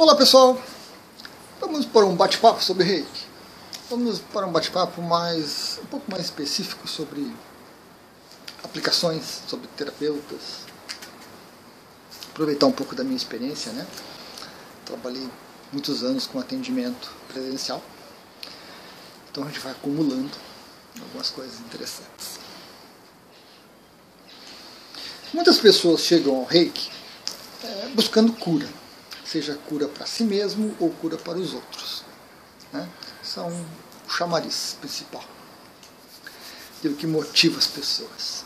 Olá pessoal, vamos para um bate-papo sobre Reiki. Vamos para um bate-papo um pouco mais específico sobre aplicações, sobre terapeutas. Aproveitar um pouco da minha experiência, né? Trabalhei muitos anos com atendimento presencial, então a gente vai acumulando algumas coisas interessantes. Muitas pessoas chegam ao Reiki buscando cura, seja cura para si mesmo ou cura para os outros, né? São o chamariz principal, é o que motiva as pessoas.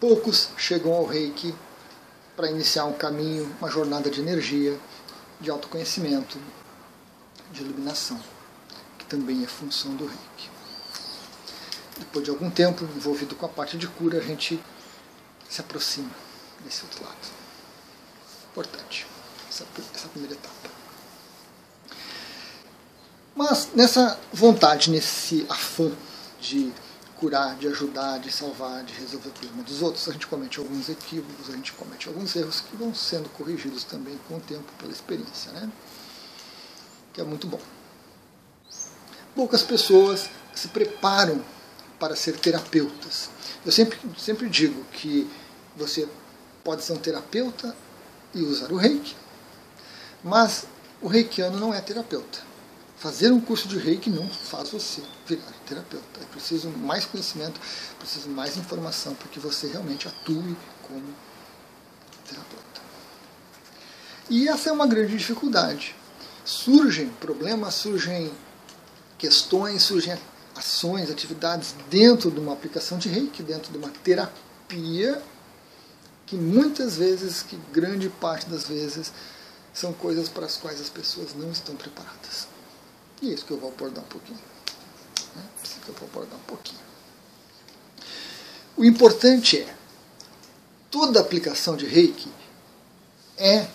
Poucos chegam ao Reiki para iniciar um caminho, uma jornada de energia, de autoconhecimento, de iluminação, que também é função do Reiki. Depois de algum tempo envolvido com a parte de cura, a gente se aproxima desse outro lado. Importante, essa primeira etapa. Mas nessa vontade, nesse afã de curar, de ajudar, de salvar, de resolver o problema dos outros, a gente comete alguns equívocos, a gente comete alguns erros que vão sendo corrigidos também com o tempo, pela experiência, né? Que é muito bom. Poucas pessoas se preparam para ser terapeutas. Eu sempre digo que você pode ser um terapeuta e usar o Reiki, mas o reikiano não é terapeuta. Fazer um curso de Reiki não faz você virar terapeuta. É preciso mais conhecimento, preciso mais informação para que você realmente atue como terapeuta. E essa é uma grande dificuldade. Surgem problemas, surgem questões, surgem ações, atividades dentro de uma aplicação de Reiki, dentro de uma terapia, que muitas vezes, que grande parte das vezes, são coisas para as quais as pessoas não estão preparadas. E é isso que eu vou abordar um pouquinho. O importante é, toda aplicação de Reiki é,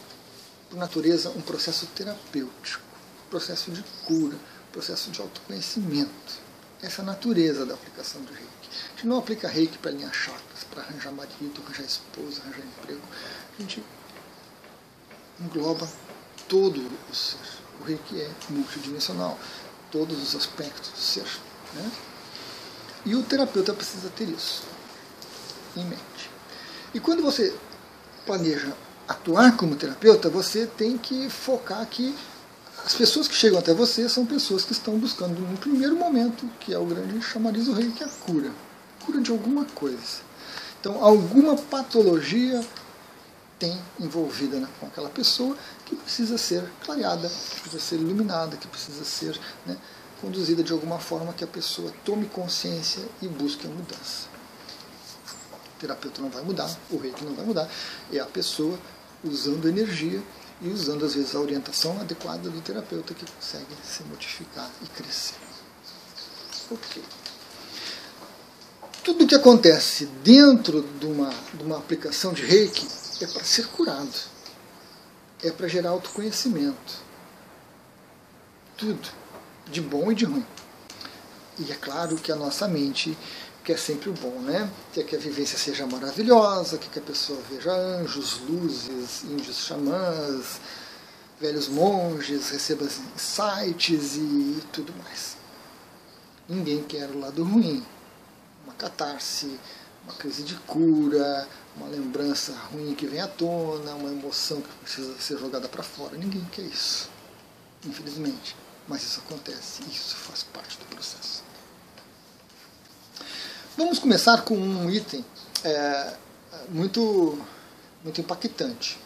por natureza, um processo terapêutico, um processo de cura, um processo de autoconhecimento. Essa é a natureza da aplicação de Reiki. A gente não aplica Reiki para alinhar chakras, para arranjar marido, arranjar esposa, arranjar emprego. A gente engloba todo o ser. O Reiki é multidimensional, todos os aspectos do ser, né? E o terapeuta precisa ter isso em mente. E quando você planeja atuar como terapeuta, você tem que focar que as pessoas que chegam até você são pessoas que estão buscando, no primeiro momento, que é o grande chamariz do Reiki, que é a cura. Cura de alguma coisa. Então, alguma patologia tem envolvida com aquela pessoa que precisa ser clareada, que precisa ser iluminada, que precisa ser, né, conduzida de alguma forma que a pessoa tome consciência e busque a mudança. O terapeuta não vai mudar, o Reiki não vai mudar, é a pessoa usando energia e usando, às vezes, a orientação adequada do terapeuta que consegue se modificar e crescer. Ok. Tudo que acontece dentro de uma aplicação de Reiki é para ser curado. É para gerar autoconhecimento. Tudo. De bom e de ruim. E é claro que a nossa mente quer sempre o bom, né? Quer que a vivência seja maravilhosa, quer que a pessoa veja anjos, luzes, índios xamãs, velhos monges, receba insights e tudo mais. Ninguém quer o lado ruim. Uma catarse, uma crise de cura, uma lembrança ruim que vem à tona, uma emoção que precisa ser jogada para fora. Ninguém quer isso, infelizmente. Mas isso acontece, e isso faz parte do processo. Vamos começar com um item muito impactante.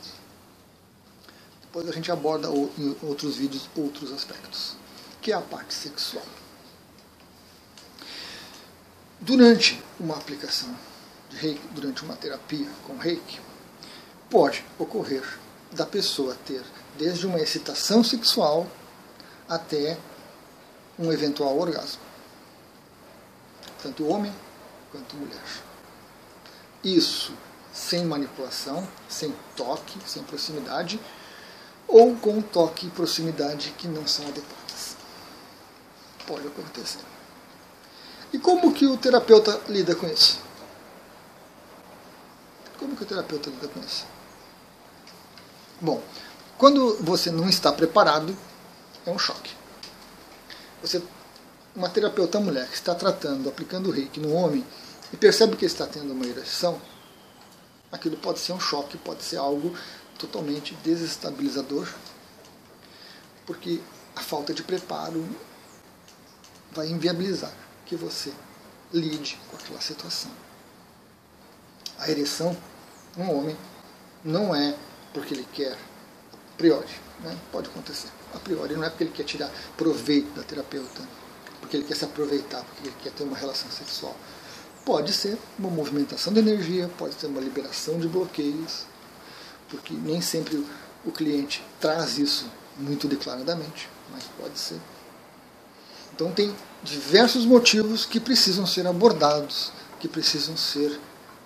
Depois a gente aborda em outros vídeos outros aspectos, que é a parte sexual. Durante uma aplicação de Reiki, durante uma terapia com Reiki, pode ocorrer da pessoa ter desde uma excitação sexual até um eventual orgasmo. Tanto homem quanto mulher. Isso sem manipulação, sem toque, sem proximidade, ou com toque e proximidade que não são adequadas. Pode acontecer. E como que o terapeuta lida com isso? Como que o terapeuta lida com isso? Bom, Quando você não está preparado, é um choque. Uma terapeuta mulher que está tratando, aplicando o reiki no homem, e percebe que ele está tendo uma ereção, aquilo pode ser um choque, pode ser algo totalmente desestabilizador, porque a falta de preparo vai inviabilizar que você lide com aquela situação. A ereção no homem não é porque ele quer, a priori, né? Pode acontecer. A priori não é porque ele quer tirar proveito da terapeuta, porque ele quer se aproveitar, porque ele quer ter uma relação sexual. Pode ser uma movimentação de energia, pode ser uma liberação de bloqueios, porque nem sempre o cliente traz isso muito declaradamente, mas pode ser. Então tem diversos motivos que precisam ser abordados, que precisam ser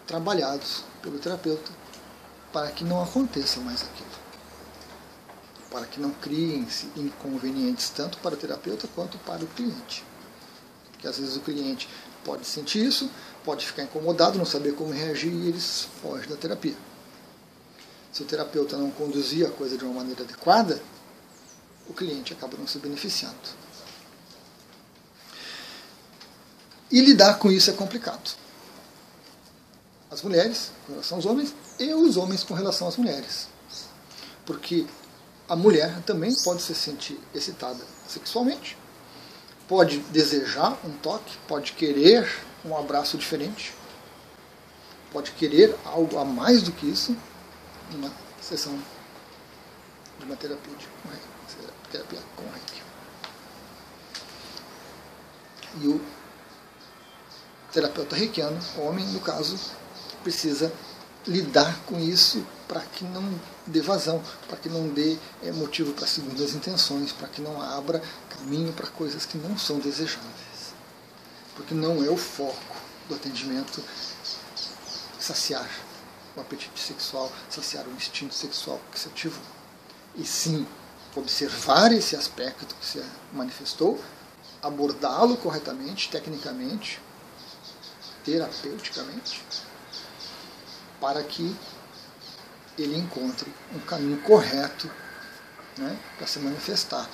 trabalhados pelo terapeuta para que não aconteça mais aquilo. Para que não criem-se inconvenientes tanto para o terapeuta quanto para o cliente. Porque às vezes o cliente pode sentir isso, pode ficar incomodado, não saber como reagir e eles fogem da terapia. Se o terapeuta não conduzir a coisa de uma maneira adequada, o cliente acaba não se beneficiando. E lidar com isso é complicado. As mulheres com relação aos homens e os homens com relação às mulheres. Porque a mulher também pode se sentir excitada sexualmente, pode desejar um toque, pode querer um abraço diferente, pode querer algo a mais do que isso numa sessão de uma terapia com reiki. E o terapeuta reikiano, homem no caso, precisa lidar com isso para que não dê vazão, para que não dê motivo para segundas intenções, para que não abra caminho para coisas que não são desejáveis. Porque não é o foco do atendimento saciar o apetite sexual, saciar o instinto sexual que se ativou. E sim, observar esse aspecto que se manifestou, abordá-lo corretamente, tecnicamente, terapeuticamente, para que ele encontre um caminho correto, né, para se manifestar.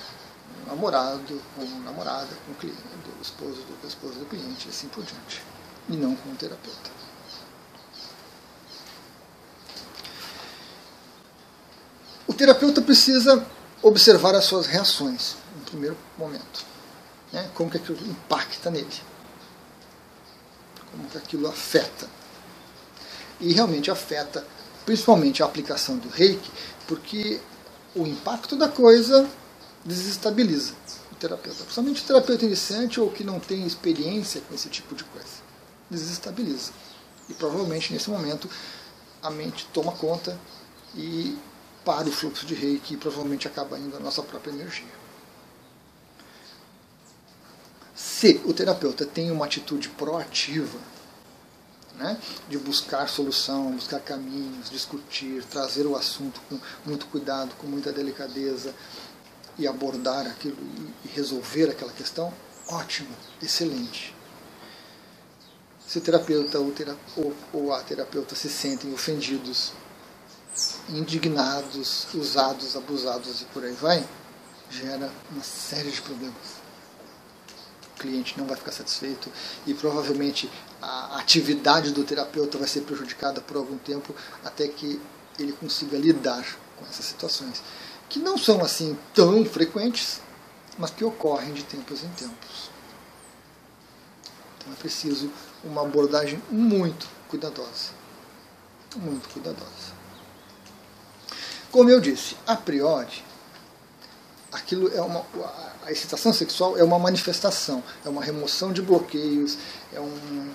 Um namorado, com uma namorada, com o cliente, do esposo do cliente, e assim por diante. E não com o terapeuta. O terapeuta precisa observar as suas reações, no primeiro momento. Né, como que aquilo impacta nele. Como que aquilo afeta. E realmente afeta, principalmente a aplicação do reiki, porque o impacto da coisa desestabiliza o terapeuta. Principalmente o terapeuta iniciante ou que não tem experiência com esse tipo de coisa. Desestabiliza. E provavelmente nesse momento a mente toma conta e para o fluxo de reiki e provavelmente acaba indo a nossa própria energia. Se o terapeuta tem uma atitude proativa, né, de buscar solução, buscar caminhos, discutir, trazer o assunto com muito cuidado, com muita delicadeza e abordar aquilo e resolver aquela questão, ótimo, excelente. Se o terapeuta ou a terapeuta se sentem ofendidos, indignados, usados, abusados e por aí vai, gera uma série de problemas. O cliente não vai ficar satisfeito e provavelmente a atividade do terapeuta vai ser prejudicada por algum tempo até que ele consiga lidar com essas situações, que não são assim tão frequentes, mas que ocorrem de tempos em tempos. Então é preciso uma abordagem muito cuidadosa. Muito cuidadosa. Como eu disse, a priori, aquilo é a excitação sexual é uma manifestação, é uma remoção de bloqueios, é um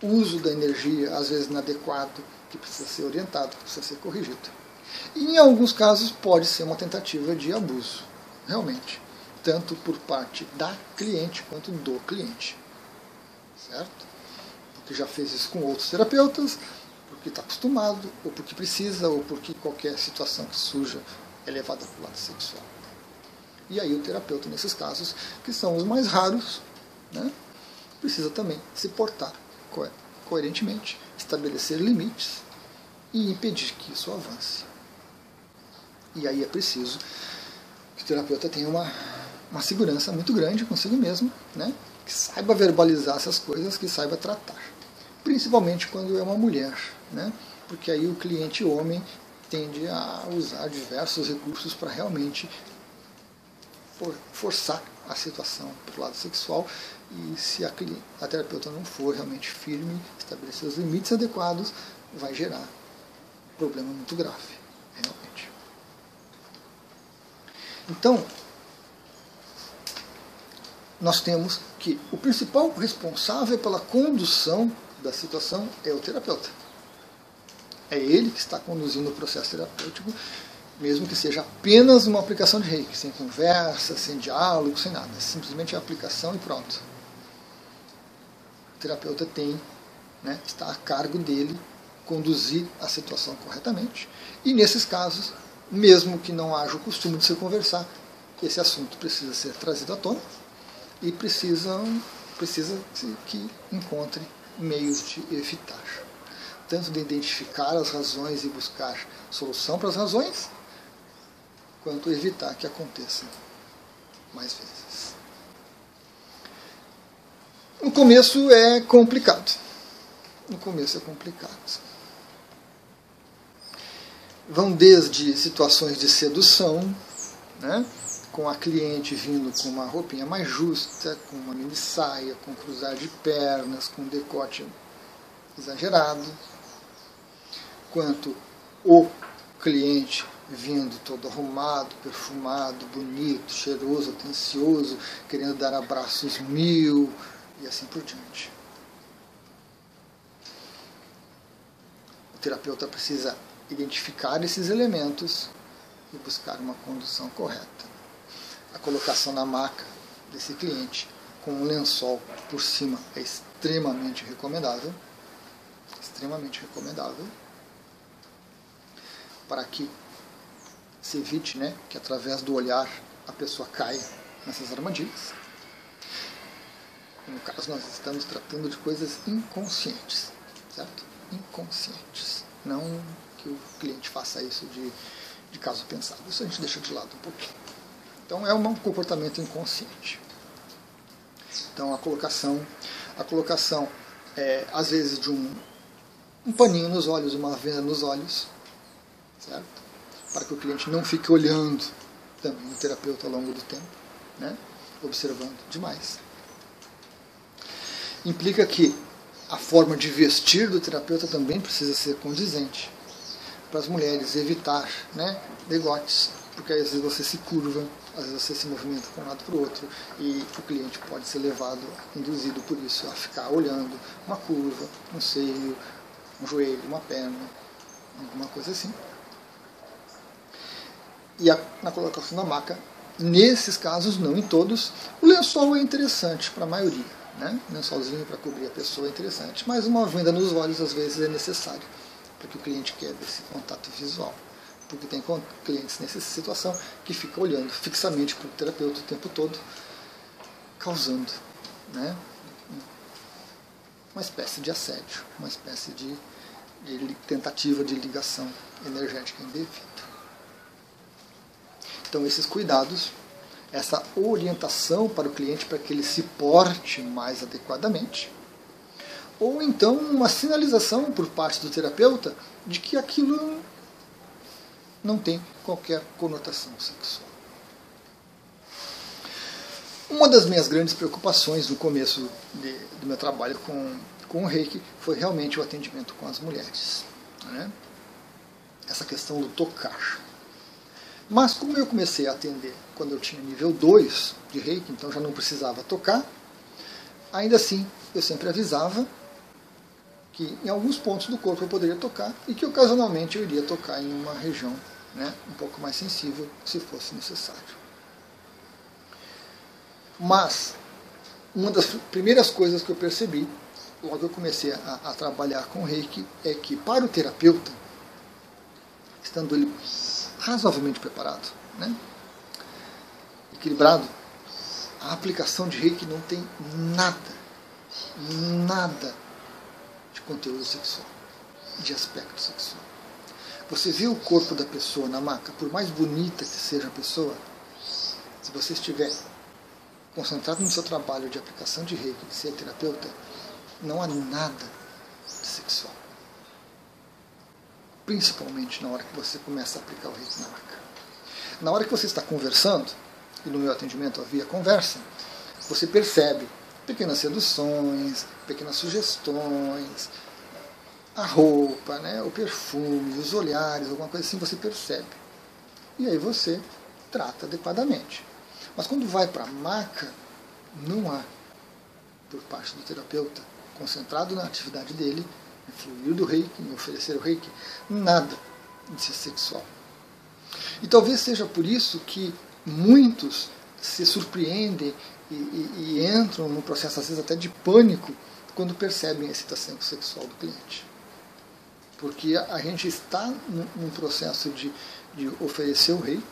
uso da energia, às vezes inadequado, que precisa ser orientado, que precisa ser corrigido. E em alguns casos pode ser uma tentativa de abuso, realmente, tanto por parte da cliente quanto do cliente. Certo? Porque já fez isso com outros terapeutas, porque está acostumado, ou porque precisa, ou porque qualquer situação que surja é levada para o lado sexual. E aí o terapeuta, nesses casos, que são os mais raros, né, precisa também se portar coerentemente, estabelecer limites e impedir que isso avance. E aí é preciso que o terapeuta tenha uma segurança muito grande consigo mesmo, né? Que saiba verbalizar essas coisas, que saiba tratar. Principalmente quando é uma mulher, né? Porque aí o cliente homem tende a usar diversos recursos para realmente forçar a situação para o lado sexual, e se a terapeuta não for realmente firme, estabelecer os limites adequados, vai gerar um problema muito grave, realmente. Então, nós temos que o principal responsável pela condução da situação é o terapeuta. É ele que está conduzindo o processo terapêutico, mesmo que seja apenas uma aplicação de Reiki, sem conversa, sem diálogo, sem nada. Simplesmente a aplicação e pronto. O terapeuta tem, né, está a cargo dele conduzir a situação corretamente. E nesses casos, mesmo que não haja o costume de se conversar, esse assunto precisa ser trazido à tona e precisa que encontre meios de evitar. Tanto de identificar as razões e buscar solução para as razões, quanto evitar que aconteça mais vezes. No começo é complicado. Vão desde situações de sedução, né, com a cliente vindo com uma roupinha mais justa, com uma mini saia, com cruzar de pernas, com decote exagerado, quanto o cliente vindo todo arrumado, perfumado, bonito, cheiroso, atencioso, querendo dar abraços mil e assim por diante. O terapeuta precisa identificar esses elementos e buscar uma condução correta. A colocação na maca desse cliente com um lençol por cima é extremamente recomendável, para que se evite, né, que através do olhar a pessoa caia nessas armadilhas. No caso, nós estamos tratando de coisas inconscientes, certo? Inconscientes. Não que o cliente faça isso de caso pensado. Isso a gente deixa de lado um pouquinho. Então, é um comportamento inconsciente. Então, a colocação é, às vezes, de um paninho nos olhos, uma venda nos olhos, certo? Para que o cliente não fique olhando também o terapeuta ao longo do tempo, né? Observando demais. Implica que a forma de vestir do terapeuta também precisa ser condizente. Para as mulheres evitar, né, degotes, porque às vezes você se curva, às vezes você se movimenta para um lado para o outro, e o cliente pode ser induzido por isso a ficar olhando uma curva, um seio, um joelho, uma perna, alguma coisa assim. E na colocação da maca, nesses casos, não em todos, o lençol é interessante para a maioria, né? O lençolzinho para cobrir a pessoa é interessante, mas uma venda nos olhos às vezes é necessário, porque o cliente quer esse contato visual. Porque tem clientes nessa situação que ficam olhando fixamente para o terapeuta o tempo todo, causando, né, uma espécie de assédio, uma espécie de tentativa de ligação energética indevida. Então, esses cuidados, essa orientação para o cliente para que ele se porte mais adequadamente, ou então uma sinalização por parte do terapeuta de que aquilo não tem qualquer conotação sexual. Uma das minhas grandes preocupações no começo do meu trabalho com o Reiki foi realmente o atendimento com as mulheres, né? Essa questão do tocar. Mas como eu comecei a atender quando eu tinha nível 2 de Reiki, então já não precisava tocar, ainda assim eu sempre avisava que em alguns pontos do corpo eu poderia tocar e que ocasionalmente eu iria tocar em uma região, né, um pouco mais sensível, se fosse necessário. Mas uma das primeiras coisas que eu percebi, logo que eu comecei a trabalhar com Reiki, é que para o terapeuta, estando ele razoavelmente preparado, né, equilibrado, a aplicação de Reiki não tem nada de conteúdo sexual, de aspecto sexual. Você vê o corpo da pessoa na maca, por mais bonita que seja a pessoa, se você estiver concentrado no seu trabalho de aplicação de reiki, de ser terapeuta, não há nada de sexual. Principalmente na hora que você começa a aplicar o reiki na maca. Na hora que você está conversando, e no meu atendimento havia conversa, você percebe pequenas seduções, pequenas sugestões, a roupa, né, o perfume, os olhares, alguma coisa assim, você percebe. E aí você trata adequadamente. Mas quando vai para a maca, não há, por parte do terapeuta, concentrado na atividade dele, em fluir do reiki, em oferecer o reiki, nada de ser sexual. E talvez seja por isso que muitos se surpreendem e entram num processo, às vezes, até de pânico, quando percebem a excitação sexual do cliente. Porque a gente está num processo de oferecer o reiki,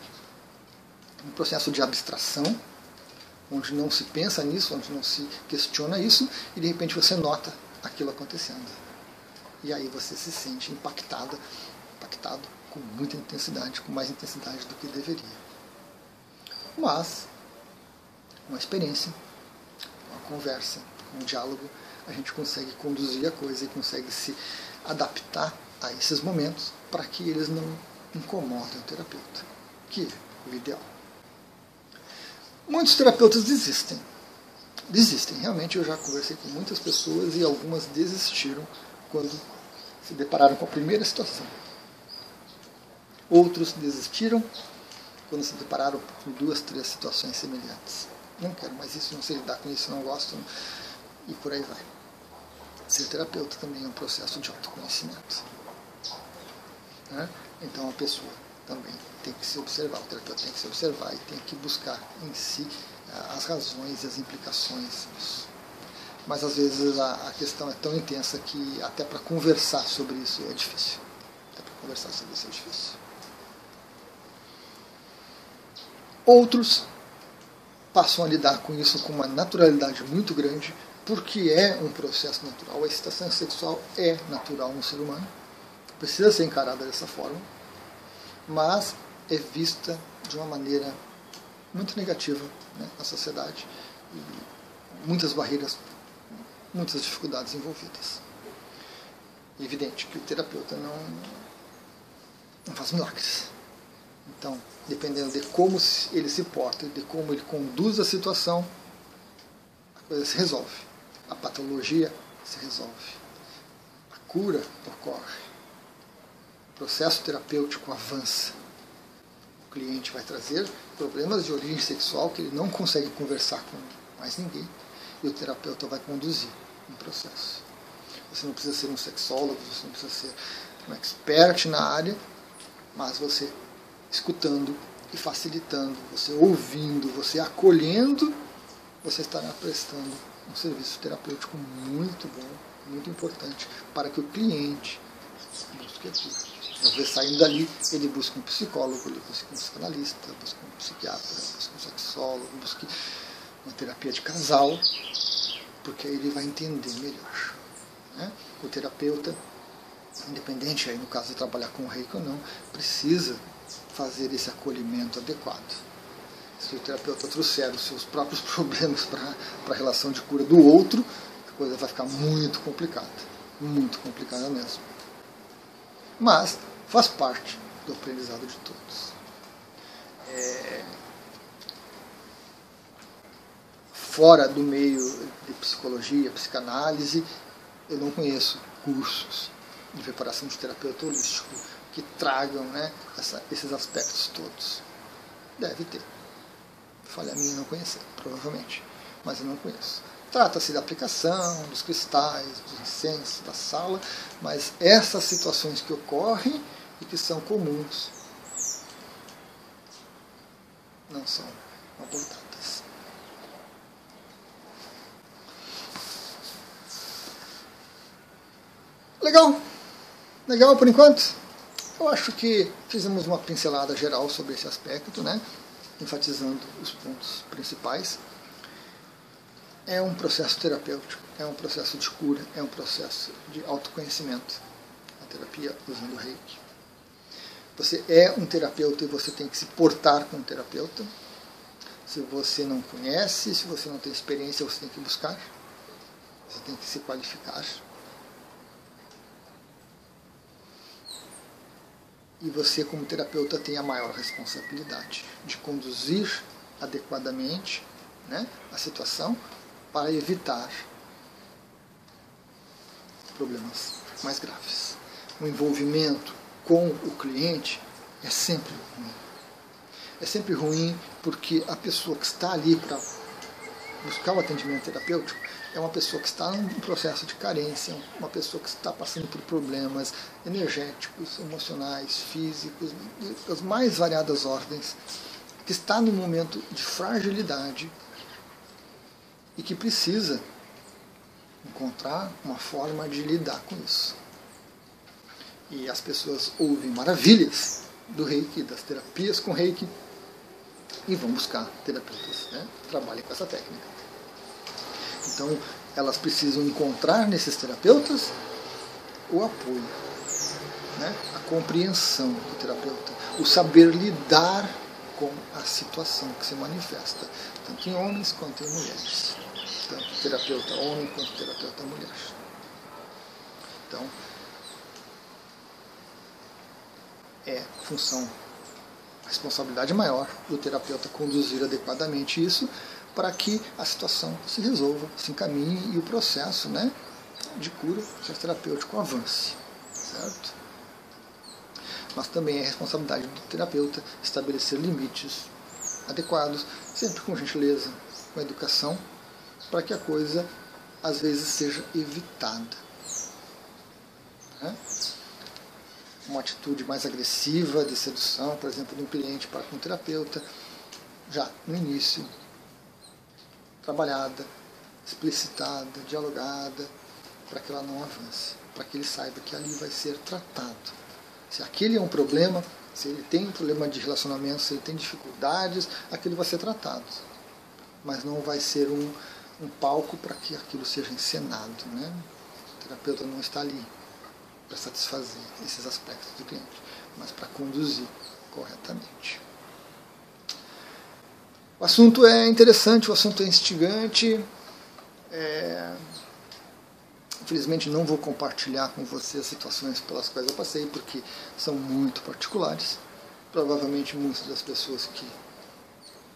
um processo de abstração, onde não se pensa nisso, onde não se questiona isso, e de repente você nota aquilo acontecendo. E aí você se sente impactado com muita intensidade, com mais intensidade do que deveria. Mas, uma experiência, uma conversa, um diálogo, a gente consegue conduzir a coisa e consegue se adaptar a esses momentos para que eles não incomodem o terapeuta, que é o ideal. Muitos terapeutas desistem. Realmente eu já conversei com muitas pessoas e algumas desistiram quando se depararam com a primeira situação. Outros desistiram quando se depararam com 2, 3 situações semelhantes. Não quero mais isso, não sei lidar com isso, não gosto, e por aí vai. Ser terapeuta também é um processo de autoconhecimento. Né? Então a pessoa também tem que se observar, o terapeuta tem que se observar e tem que buscar em si as razões e as implicações disso. Mas às vezes a questão é tão intensa que até para conversar sobre isso é difícil. Outros passam a lidar com isso com uma naturalidade muito grande, porque é um processo natural. A excitação sexual é natural no ser humano, precisa ser encarada dessa forma, mas é vista de uma maneira muito negativa, né, na sociedade, e muitas barreiras, muitas dificuldades envolvidas. É evidente que o terapeuta não faz milagres. Então, dependendo de como ele se porta, de como ele conduz a situação, a coisa se resolve. A patologia se resolve. A cura ocorre. O processo terapêutico avança. O cliente vai trazer problemas de origem sexual que ele não consegue conversar com mais ninguém, e o terapeuta vai conduzir um processo. Você não precisa ser um sexólogo, você não precisa ser um expert na área, mas você escutando e facilitando, você ouvindo, você acolhendo, você estará prestando um serviço terapêutico muito bom, muito importante, para que o cliente busque aquilo. Talvez saindo dali, ele busque um psicólogo, ele busque um psicanalista, busque um psiquiatra, busque um sexólogo, busque uma terapia de casal, porque aí ele vai entender melhor. Né? O terapeuta, independente aí no caso de trabalhar com o reiki ou não, precisa fazer esse acolhimento adequado. Se o terapeuta trouxer os seus próprios problemas para a relação de cura do outro, a coisa vai ficar muito complicada mesmo. Mas faz parte do aprendizado de todos. Fora do meio de psicologia, psicanálise, eu não conheço cursos de preparação de terapeuta holístico que tragam, né, esses aspectos todos. Deve ter. Falha a minha não conhecer, provavelmente, mas eu não conheço. Trata-se da aplicação, dos cristais, dos incensos, da sala, mas essas situações que ocorrem e que são comuns não são abordadas. Legal por enquanto? Eu acho que fizemos uma pincelada geral sobre esse aspecto, né? Enfatizando os pontos principais. É um processo terapêutico, é um processo de cura, é um processo de autoconhecimento. A terapia usando o reiki. Você é um terapeuta e você tem que se portar como um terapeuta. Se você não conhece, se você não tem experiência, você tem que buscar. Você tem que se qualificar. E você, como terapeuta, tem a maior responsabilidade de conduzir adequadamente, né, a situação para evitar problemas mais graves. O envolvimento com o cliente é sempre ruim. É sempre ruim porque a pessoa que está ali para buscar o atendimento terapêutico é uma pessoa que está num processo de carência, uma pessoa que está passando por problemas energéticos, emocionais, físicos, das mais variadas ordens, que está num momento de fragilidade e que precisa encontrar uma forma de lidar com isso. E as pessoas ouvem maravilhas do Reiki, das terapias com Reiki, e vão buscar terapeutas, né, que trabalhem com essa técnica. Então, elas precisam encontrar nesses terapeutas o apoio, né, a compreensão do terapeuta, o saber lidar com a situação que se manifesta, tanto em homens quanto em mulheres. Tanto terapeuta homem quanto terapeuta mulher. Então, é função, responsabilidade maior do terapeuta conduzir adequadamente isso para que a situação se resolva, se encaminhe e o processo, né, de cura, o processo terapêutico avance. Certo? Mas também é responsabilidade do terapeuta estabelecer limites adequados, sempre com gentileza, com educação, para que a coisa, às vezes, seja evitada. Né? Uma atitude mais agressiva de sedução, por exemplo, de um cliente para com um terapeuta, já no início, trabalhada, explicitada, dialogada, para que ela não avance, para que ele saiba que ali vai ser tratado. Se aquele é um problema, se ele tem um problema de relacionamento, se ele tem dificuldades, aquilo vai ser tratado. Mas não vai ser um palco para que aquilo seja encenado. Né? O terapeuta não está ali para satisfazer esses aspectos do cliente, mas para conduzir corretamente. O assunto é interessante, o assunto é instigante. Infelizmente não vou compartilhar com você as situações pelas quais eu passei, porque são muito particulares. Provavelmente muitas das pessoas que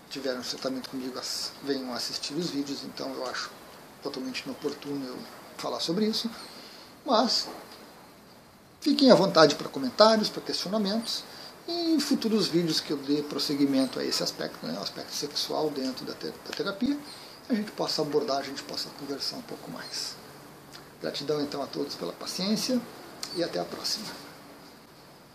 tiveram tratamento comigo venham assistir os vídeos, então eu acho totalmente inoportuno eu falar sobre isso. Mas fiquem à vontade para comentários, para questionamentos, e em futuros vídeos que eu dê prosseguimento a esse aspecto, né, o aspecto sexual dentro da terapia, a gente possa abordar, a gente possa conversar um pouco mais. Gratidão então a todos pela paciência e até a próxima.